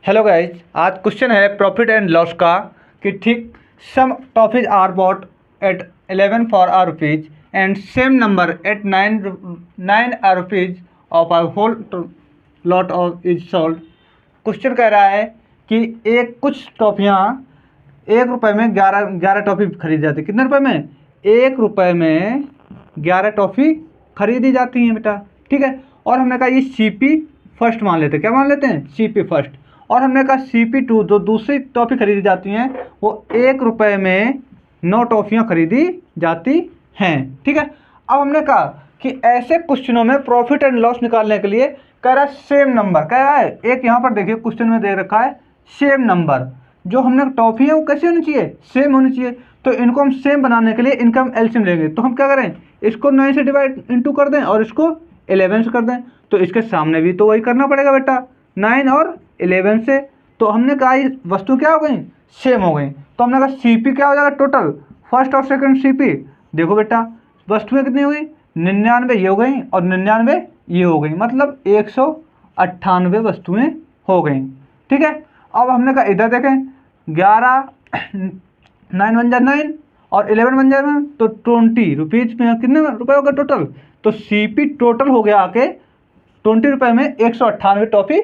Hello guys, आज question है profit and loss का कि ठीक some toffees are bought at 11 for r rupees and same number at 9 r rupees of r whole lot of is sold. Question कह रहा है कि कुछ टॉफियाँ 1 रुपये में 11 टॉफ़ी खरीदी जाती है। कितने रुपए में? 1 रुपये में 11 टॉफ़ी खरीदी जाती हैं बेटा। ठीक है, और हमने कहा ये CP फर्स्ट मान लेते हैं। क्या मान लेते हैं? CP first. और हमने कहा CP2 जो दूसरी टॉफ़ी खरीदी जाती हैं वो 1 रुपये में 9 टॉफ़ियाँ खरीदी जाती हैं। ठीक है, अब हमने कहा कि ऐसे क्वेश्चनों में प्रॉफिट एंड लॉस निकालने के लिए कह रहा है सेम नंबर। क्या है? एक यहाँ पर देखिए क्वेश्चन में दे रखा है सेम नंबर। जो हमने टॉफ़ी है वो कैसी होनी चाहिए? सेम होनी चाहिए। तो इनको हम सेम बनाने के लिए इनका हम एलसीएम लेंगे। तो हम क्या करें? इसको 9 से डिवाइड इंटू कर दें और इसको 11 से कर दें। तो इसके सामने भी तो वही करना पड़ेगा बेटा, 9 और 11 से। तो हमने कहा ये वस्तु क्या हो गई? सेम हो गई। तो हमने कहा CP क्या हो जाएगा टोटल, फर्स्ट और सेकंड CP। देखो बेटा वस्तुएं कितनी हो गई? 99 ये हो गई और 99 ये हो गई, मतलब 198 वस्तुएं हो गई। ठीक है, अब हमने कहा इधर देखें 11 9 1 जा 9 और 11 1 जा 9, तो 20 रुपीज़ में कितने रुपए हो गए टोटल? तो CP टोटल हो गया आके 20 रुपये में 198 टॉफ़ी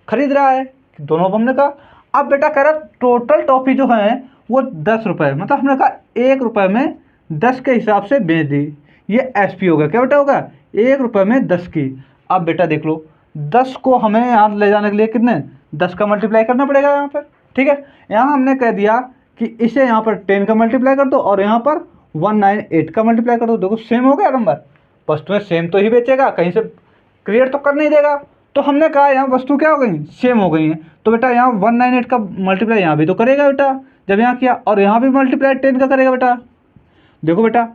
खरीद रहा है। दोनों अब हमने कहा। अब बेटा कह रहा टोटल टॉफ़ी जो है वो 10 रुपये, मतलब हमने कहा 1 रुपये में 10 के हिसाब से बेच दी। ये SP हो गया। क्या बेटा होगा? 1 रुपये में 10 की। अब बेटा देख लो 10 को हमें यहाँ ले जाने के लिए कितने 10 का मल्टीप्लाई करना पड़ेगा यहाँ पर। ठीक है, यहाँ हमने कह दिया कि इसे यहाँ पर 10 का मल्टीप्लाई कर दो और यहाँ पर 198 का मल्टीप्लाई कर दो। देखो सेम हो गया नंबर, वस्तुएं सेम तो ही बेचेगा, कहीं से क्रिएट तो कर नहीं देगा। तो हमने कहा यहाँ वस्तु क्या हो गई? सेम हो गई हैं। तो बेटा यहाँ 198 का मल्टीप्लाई यहाँ भी तो करेगा बेटा, जब यहाँ किया, और यहाँ भी मल्टीप्लाई 10 का करेगा बेटा। देखो बेटा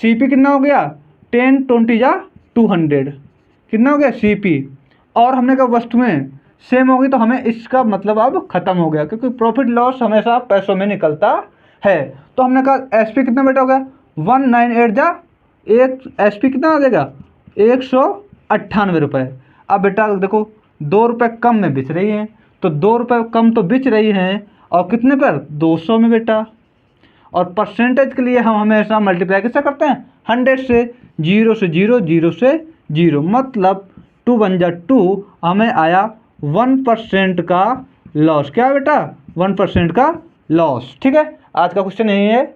CP कितना हो गया? 10 20 जा 200, कितना हो गया CP। और हमने कहा वस्तुएं सेम होगी, तो हमें इसका मतलब अब खत्म हो गया, क्योंकि प्रॉफिट लॉस हमेशा पैसों में निकलता है। तो हमने कहा SP कितना बेटा हो गया? 198 जा एक SP कितना आ जाएगा? 198 रुपये। अब बेटा देखो 2 रुपये कम में बेच रही हैं, तो 2 रुपये कम तो बेच रही हैं, और कितने पर? 200 में बेटा। और परसेंटेज के लिए हम हमेशा मल्टीप्लाई कैसे करते हैं? 100 से। 0 से 0, 0 से 0, मतलब 2 1 जा 2, हमें आया 1% का लॉस। क्या बेटा? 1% का लॉस। ठीक है, आज का क्वेश्चन यही है।